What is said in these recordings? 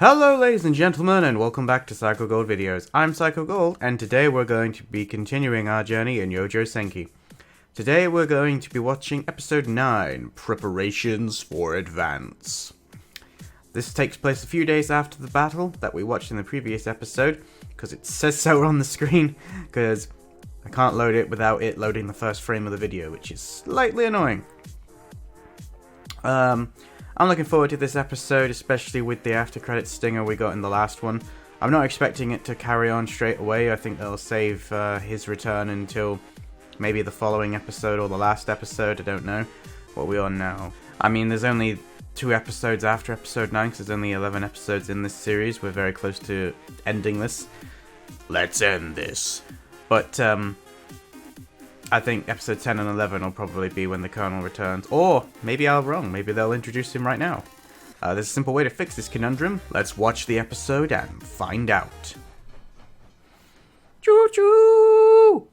Hello ladies and gentlemen, and welcome back to Psycho Gold Videos. I'm Psycho Gold, and today we're going to be continuing our journey in Youjo Senki. Today we're going to be watching episode 9, Preparations for Advance. This takes place a few days after the battle that we watched in the previous episode, because it says so on the screen, because I can't load it without it loading the first frame of the video, which is slightly annoying. I'm looking forward to this episode, especially with the after credits stinger we got in the last one. I'm not expecting it to carry on straight away. I think they'll save his return until maybe the following episode or the last episode. I don't know. What are we on now? I mean, there's only 2 episodes after episode 9, because there's only 11 episodes in this series. We're very close to ending this. Let's end this. But, I think episode 10 and 11 will probably be when the Colonel returns. Or, maybe I'm wrong. Maybe they'll introduce him right now. There's a simple way to fix this conundrum. Let's watch the episode and find out. Choo-choo!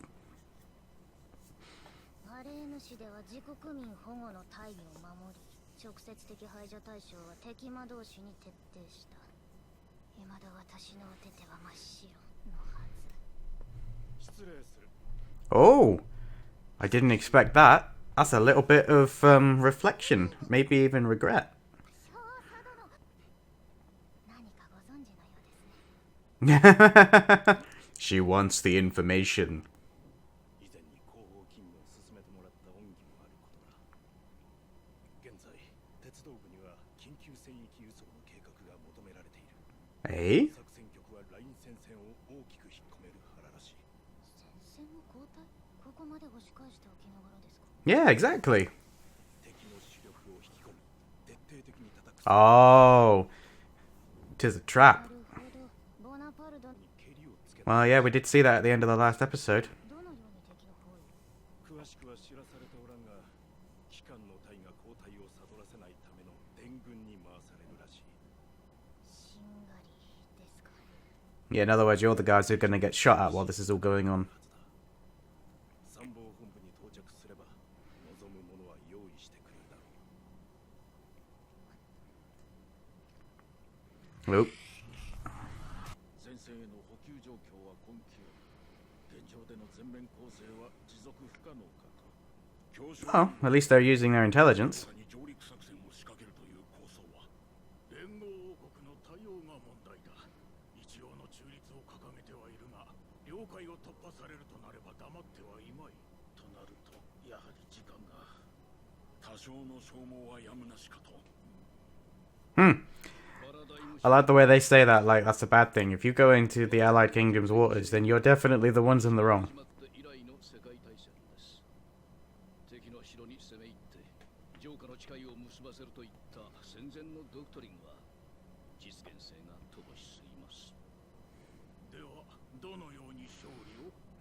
Oh! I didn't expect that. That's a little bit of reflection, maybe even regret. She wants the information. Hey? Yeah, exactly. Oh, 'tis a trap. Well, yeah, we did see that at the end of the last episode. Yeah, in other words, you're the guys who are going to get shot at while this is all going on. Nope. Well, at least they're using their intelligence. I like the way they say that, like that's a bad thing. If you go into the Allied Kingdom's waters, then you're definitely the ones in the wrong.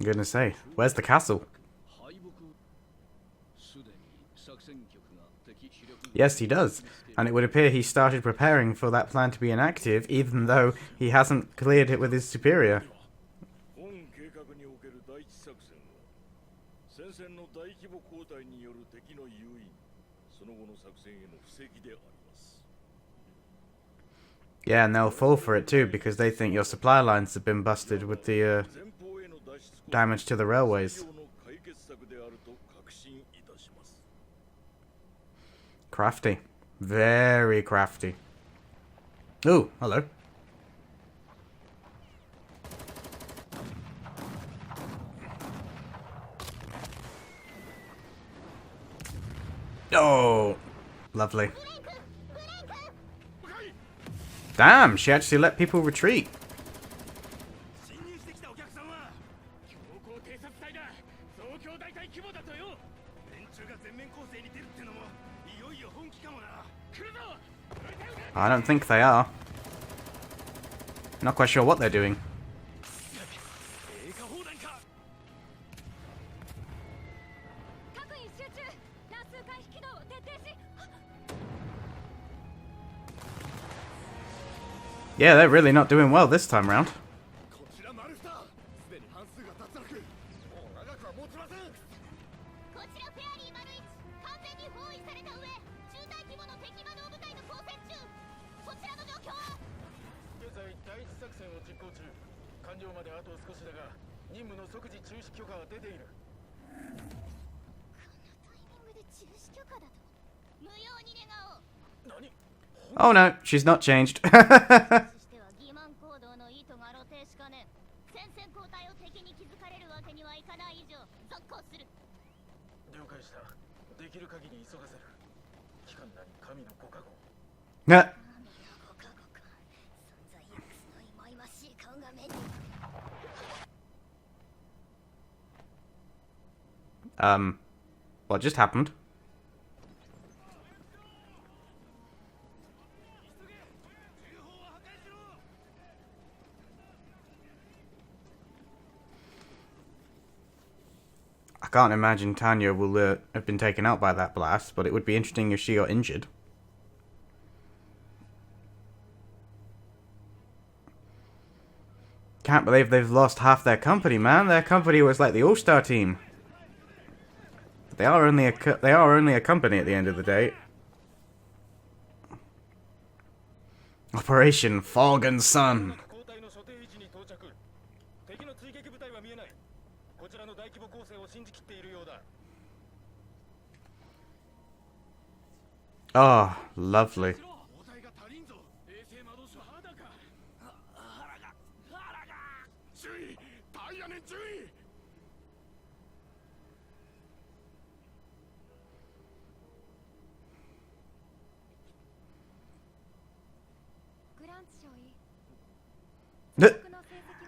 I'm gonna say, where's the castle? Yes, he does. And it would appear he started preparing for that plan to be inactive, even though he hasn't cleared it with his superior. Yeah, and they'll fall for it too, because they think your supply lines have been busted with the damage to the railways. Crafty. Very crafty. Ooh, hello. Oh, lovely. Damn, she actually let people retreat. I don't think they are. Not quite sure what they're doing. Yeah, they're really not doing well this time round. Oh no, she's not changed. Yeah. What just happened? I can't imagine Tanya will have been taken out by that blast, but it would be interesting if she got injured. Can't believe they've lost half their company, man. Their company was like the all-star team. But they are only a company at the end of the day. Operation Fog and Sun. Oh, lovely.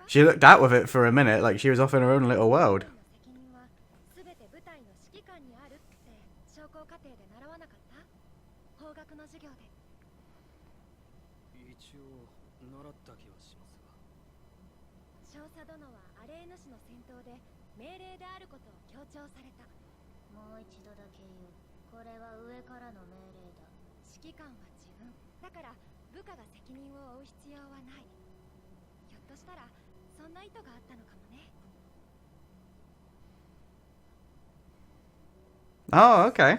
She looked out with it for a minute, like she was off in her own little world. Oh, okay.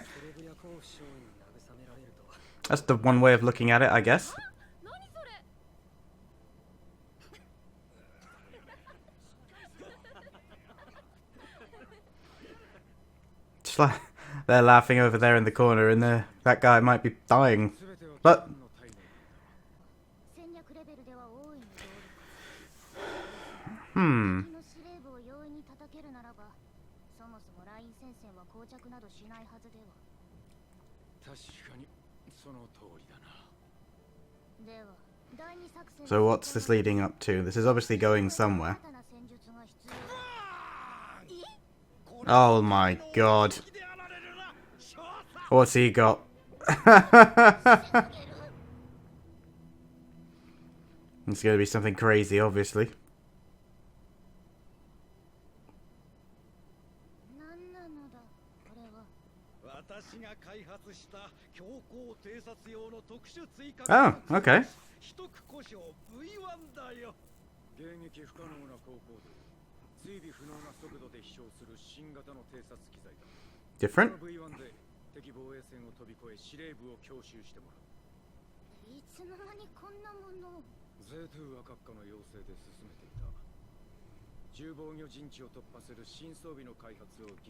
That's the one way of looking at it, I guess. Just like they're laughing over there in the corner, and that guy might be dying. But so what's this leading up to? This is obviously going somewhere. Oh my god. What's he got? It's gonna be something crazy, obviously. Oh, okay. Different?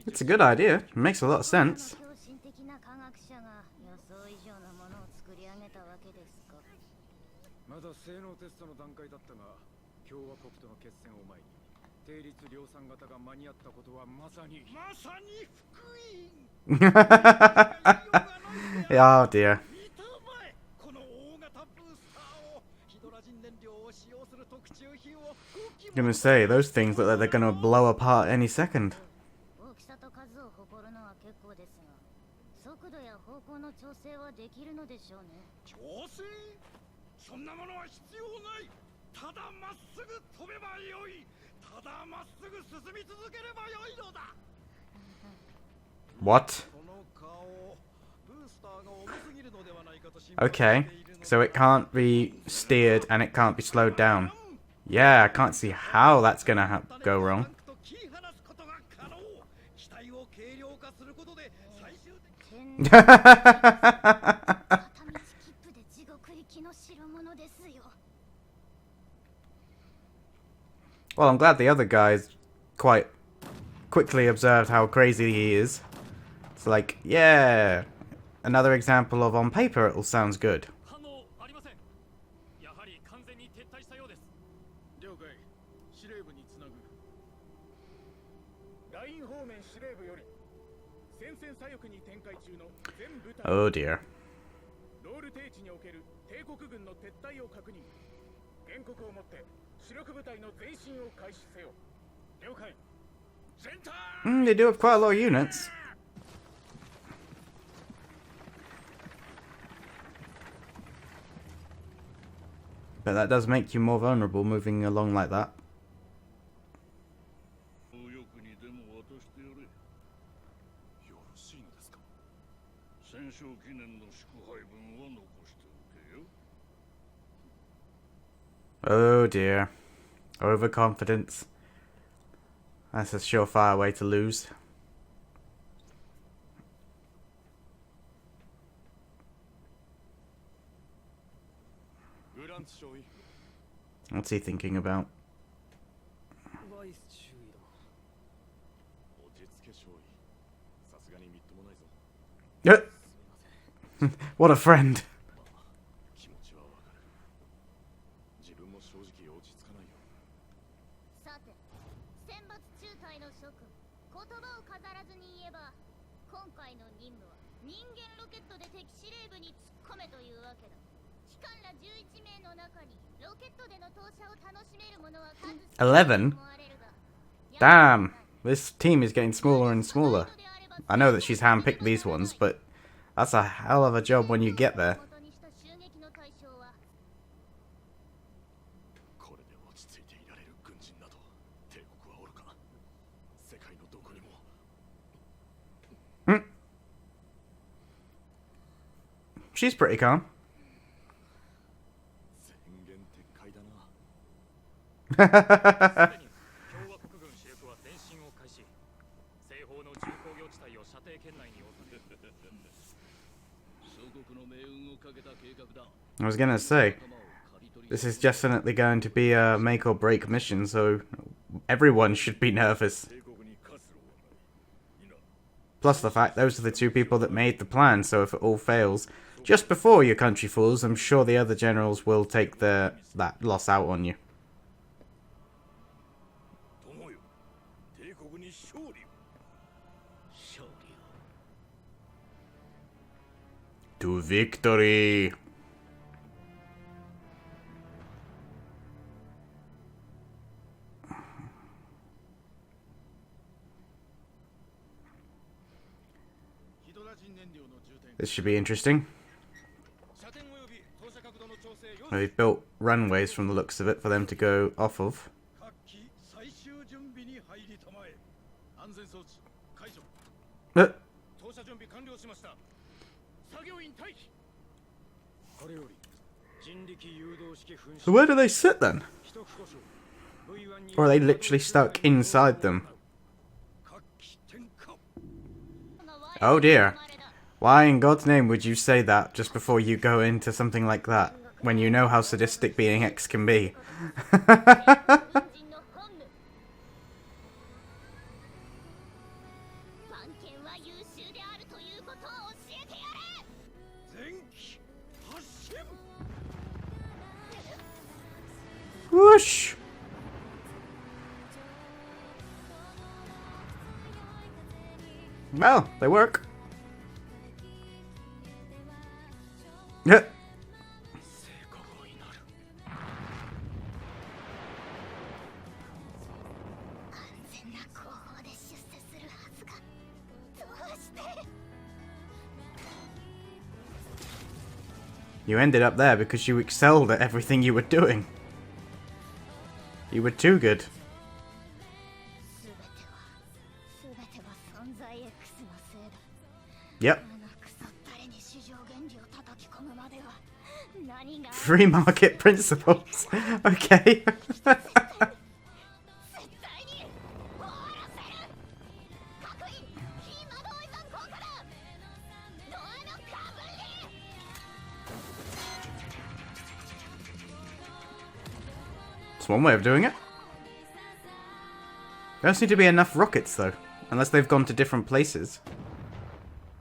It's a good idea. It makes a lot of sense. Oh dear. I'm gonna say, those things look like they're gonna blow apart any second. What? Okay, so it can't be steered and it can't be slowed down. Yeah, I can't see how that's gonna go wrong. Well, I'm glad the other guys quite quickly observed how crazy he is. It's like, yeah, another example of on paper it all sounds good. Oh dear. They do have quite a lot of units. But that does make you more vulnerable moving along like that. Oh dear. Overconfidence. That's a surefire way to lose. What's he thinking about? What a friend. $11? Damn, this team is getting smaller and smaller. I know that she's handpicked these ones, but that's a hell of a job when you get there. She's pretty calm. I was gonna say, this is definitely going to be a make or break mission, so everyone should be nervous. Plus the fact those are the two people that made the plan, so if it all fails, just before your country falls, I'm sure the other generals will take that loss out on you. To victory! This should be interesting. They've built runways from the looks of it for them to go off of. So where do they sit then? Or are they literally stuck inside them? Oh dear. Why in God's name would you say that just before you go into something like that, when you know how sadistic being X can be? Whoosh! Well, they work. Yeah. You ended up there because you excelled at everything you were doing. You were too good. Yep. Free market principles. Okay. It's one way of doing it. There don't seem to be enough rockets, though. Unless they've gone to different places.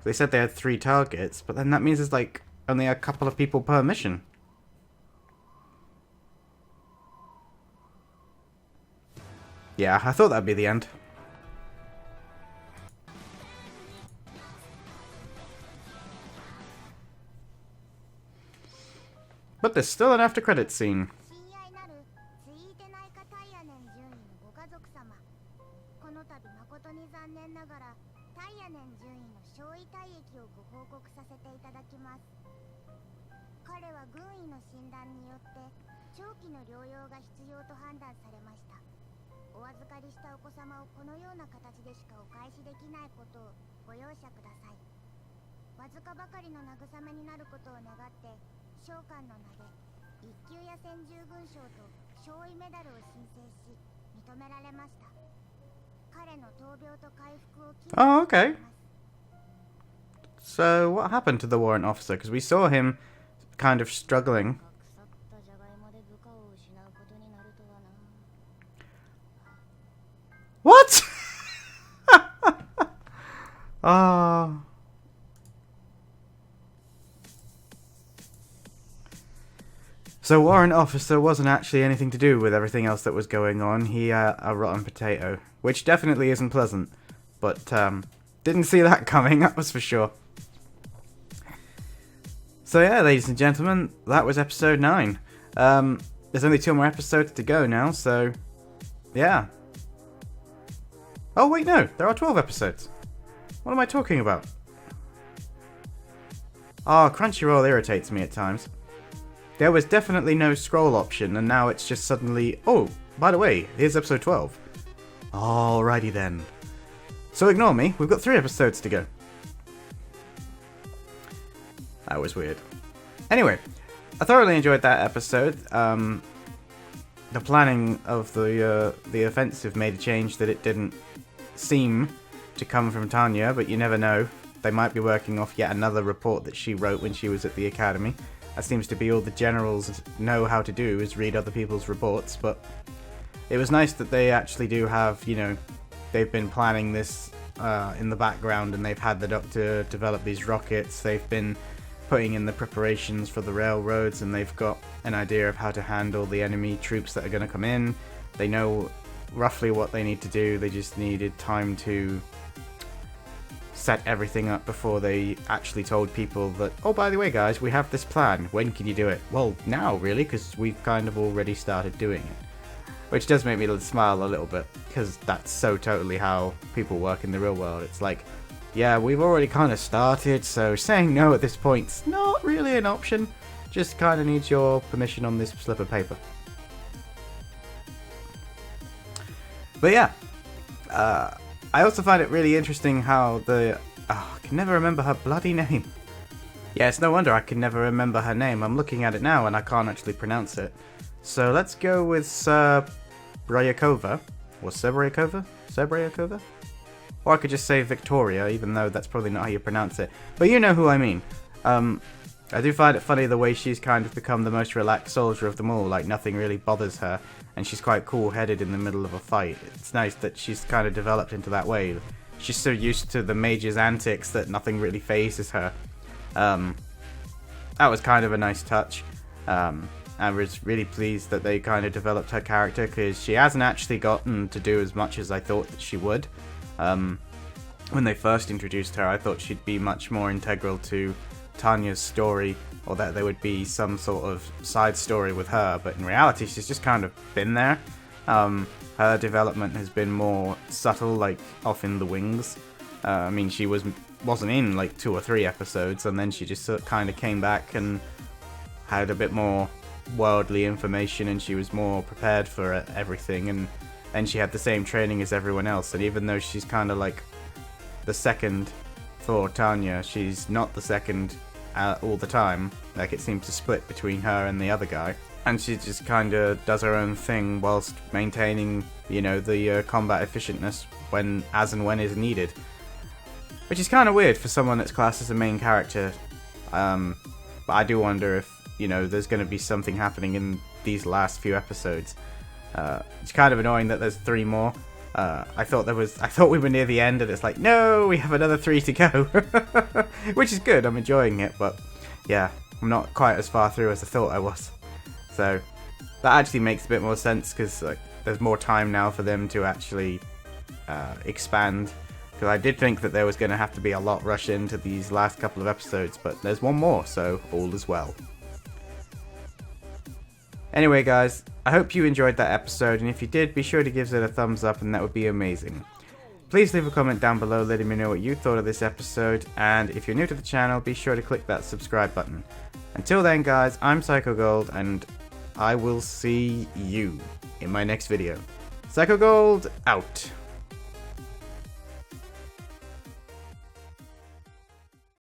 They said they had 3 targets, but then that means there's, like, only a couple of people per mission. Yeah, I thought that'd be the end. But there's still an after credits scene. Oh, okay. So, what happened to the warrant officer? Because we saw him kind of struggling. What? Oh. So warrant officer wasn't actually anything to do with everything else that was going on. He a rotten potato, which definitely isn't pleasant. But didn't see that coming, that was for sure. So yeah, ladies and gentlemen, that was episode 9. There's only 2 more episodes to go now, so yeah. Oh wait, no, there are 12 episodes. What am I talking about? Oh, Crunchyroll irritates me at times. There was definitely no scroll option, and now it's just suddenly... Oh, by the way, here's episode 12. Alrighty then. So ignore me, we've got 3 episodes to go. That was weird. Anyway, I thoroughly enjoyed that episode. The planning of the offensive made a change that it didn't seem to come from Tanya, but you never know. They might be working off yet another report that she wrote when she was at the academy. That seems to be all the generals know how to do, is read other people's reports, but it was nice that they actually do have, you know, they've been planning this in the background, and they've had the doctor develop these rockets. They've been putting in the preparations for the railroads, and they've got an idea of how to handle the enemy troops that are going to come in. They know roughly what they need to do. They just needed time to set everything up before they actually told people that, oh, by the way, guys, we have this plan. When can you do it? Well, now, really, because we've kind of already started doing it. Which does make me smile a little bit, because that's so totally how people work in the real world. It's like, yeah, we've already kind of started, so saying no at this point's not really an option. Just kind of needs your permission on this slip of paper. But yeah, I also find it really interesting how I can never remember her bloody name. Yeah, it's no wonder I can never remember her name. I'm looking at it now and I can't actually pronounce it. So let's go with Serbryakova. Or Serbryakova? Or I could just say Victoria, even though that's probably not how you pronounce it. But you know who I mean. I do find it funny the way she's kind of become the most relaxed soldier of them all. Like, nothing really bothers her. And she's quite cool-headed in the middle of a fight. It's nice that she's kind of developed into that way. She's so used to the mage's antics that nothing really phases her. That was kind of a nice touch. I was really pleased that they kind of developed her character, because she hasn't actually gotten to do as much as I thought that she would. When they first introduced her, I thought she'd be much more integral to Tanya's story, or that there would be some sort of side story with her, but in reality she's just kind of been there. Her development has been more subtle, like off in the wings. I mean, she wasn't in like 2 or 3 episodes, and then she just kind of came back and had a bit more worldly information, and she was more prepared for everything, and then she had the same training as everyone else. And even though she's kind of like the second for Tanya, she's not the second all the time. Like, it seems to split between her and the other guy, and she just kind of does her own thing whilst maintaining, you know, the combat efficientness as and when is needed, which is kind of weird for someone that's classed as a main character. But I do wonder if, you know, there's going to be something happening in these last few episodes. It's kind of annoying that there's 3 more. I thought we were near the end, and it's like, no, we have another 3 to go, which is good. I'm enjoying it, but yeah, I'm not quite as far through as I thought I was. So that actually makes a bit more sense because like there's more time now for them to actually expand. Because I did think that there was going to have to be a lot rushed into these last couple of episodes, but there's one more, so all is well. Anyway guys, I hope you enjoyed that episode, and if you did, be sure to give it a thumbs up, and that would be amazing. Please leave a comment down below letting me know what you thought of this episode, and if you're new to the channel, be sure to click that subscribe button. Until then guys, I'm Psycho Gold, and I will see you in my next video. Psycho Gold, out.